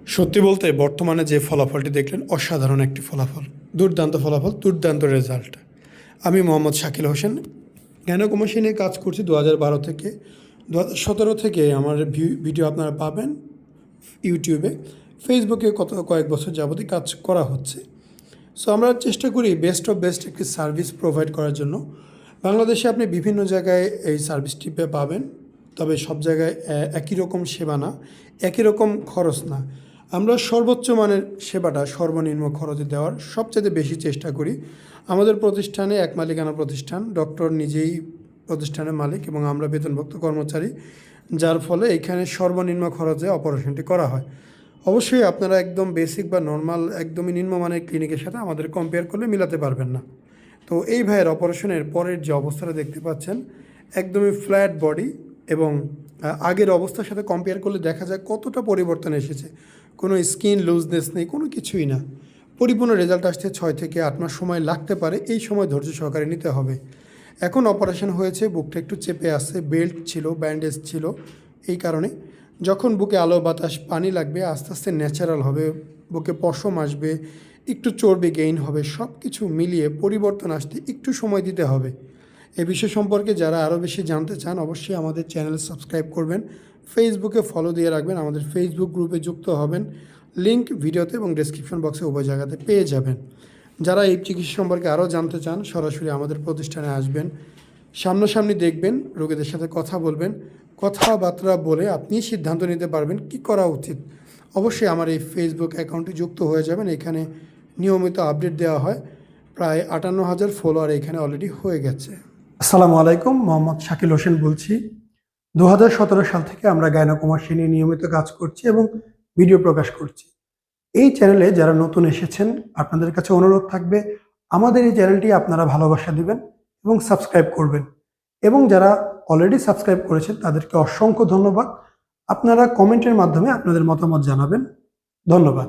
সত্যি বলতে বর্তমানে যে ফলাফলটি দেখলেন অসাধারণ একটি ফলাফল, দুর্দান্ত ফলাফল, দুর্দান্ত রেজাল্ট। আমি মোহাম্মদ শাকিল হোসেন, গাইনোকোমাসি নিয়ে কাজ করছি 2012 থেকে। 2017 থেকে আমার ভিডিও আপনারা পাবেন ইউটিউবে, ফেসবুকে কয়েক বছর যাবতই কাজ করা হচ্ছে। সো আমরা চেষ্টা করি বেস্ট অফ বেস্ট একটি সার্ভিস প্রোভাইড করার জন্য। বাংলাদেশে আপনি বিভিন্ন জায়গায় এই সার্ভিসটি পাবেন, তবে সব জায়গায় একই রকম সেবা না, একই রকম খরচ না। আমরা সর্বোচ্চ মানের সেবাটা সর্বনিম্ন খরচে দেওয়ার সবচেয়ে বেশি চেষ্টা করি। আমাদের প্রতিষ্ঠানে এক মালিকানা প্রতিষ্ঠান, ডক্টর নিজেই প্রতিষ্ঠানের মালিক এবং আমরা বেতনভুক্ত কর্মচারী, যার ফলে এখানে সর্বনিম্ন খরচে অপারেশনটি করা হয়। অবশ্যই আপনারা একদম বেসিক বা নর্মাল একদমই নিম্নমানের ক্লিনিকের সাথে আমাদের কম্পেয়ার করলে মিলাতে পারবেন না। তো এই ভাইয়ের অপারেশনের পরের যে অবস্থাটা দেখতে পাচ্ছেন, একদমই ফ্ল্যাট বডি এবং আগের অবস্থার সাথে কম্পেয়ার করলে দেখা যায় কতটা পরিবর্তন এসেছে। কোনো স্কিন লুজনেস নেই, কোনো কিছুই না। পরিপূর্ণ রেজাল্ট আসতে 6 থেকে 8 মাস সময় লাগতে পারে, এই সময় ধৈর্য সহকারে নিতে হবে। এখন অপারেশন হয়েছে, বুকটা একটু চেপে আসছে, বেল্ট ছিল, ব্যান্ডেজ ছিল, এই কারণে যখন বুকে আলো বাতাস পানি লাগবে আস্তে আস্তে ন্যাচারাল হবে, বুকে পশম আসবে, একটু চর্বি গেইন হবে, সব কিছু মিলিয়ে পরিবর্তন আসতে একটু সময় দিতে হবে। এ বিষয় সম্পর্কে যারা আরও বেশি জানতে চান অবশ্যই আমাদের চ্যানেল সাবস্ক্রাইব করবেন, ফেসবুকে ফলো দিয়ে রাখবেন, আমাদের ফেসবুক গ্রুপে যুক্ত হবেন। লিঙ্ক ভিডিওতে এবং ডেসক্রিপশন বক্সে উভয় জায়গাতে পেয়ে যাবেন। যারা এই চিকিৎসা সম্পর্কে আরও জানতে চান সরাসরি আমাদের প্রতিষ্ঠানে আসবেন, সামনাসামনি দেখবেন, রোগীদের সাথে কথা বলবেন, কথাবার্তা বলে আপনি সিদ্ধান্ত নিতে পারবেন কি করা উচিত। অবশ্যই আমার এই ফেসবুক অ্যাকাউন্টে যুক্ত হয়ে যাবেন, এখানে নিয়মিত আপডেট দেওয়া হয়। প্রায় 58,000 ফলোয়ার এখানে অলরেডি হয়ে গেছে। আসসালামু আলাইকুম, মোহাম্মদ শাকিল হোসেন বলছি। 2017 সাল থেকে আমরা গাইনোকোমাসি নিয়ে নিয়মিত কাজ করছি এবং ভিডিও প্রকাশ করছি। এই চ্যানেলে যারা নতুন এসেছেন আপনাদের কাছে অনুরোধ থাকবে আমাদের এই চ্যানেলটি আপনারা ভালোবাসা দিবেন এবং সাবস্ক্রাইব করবেন, এবং যারা অলরেডি সাবস্ক্রাইব করেছেন তাদেরকে অসংখ্য ধন্যবাদ। আপনারা কমেন্টের মাধ্যমে আপনাদের মতামত জানাবেন। ধন্যবাদ।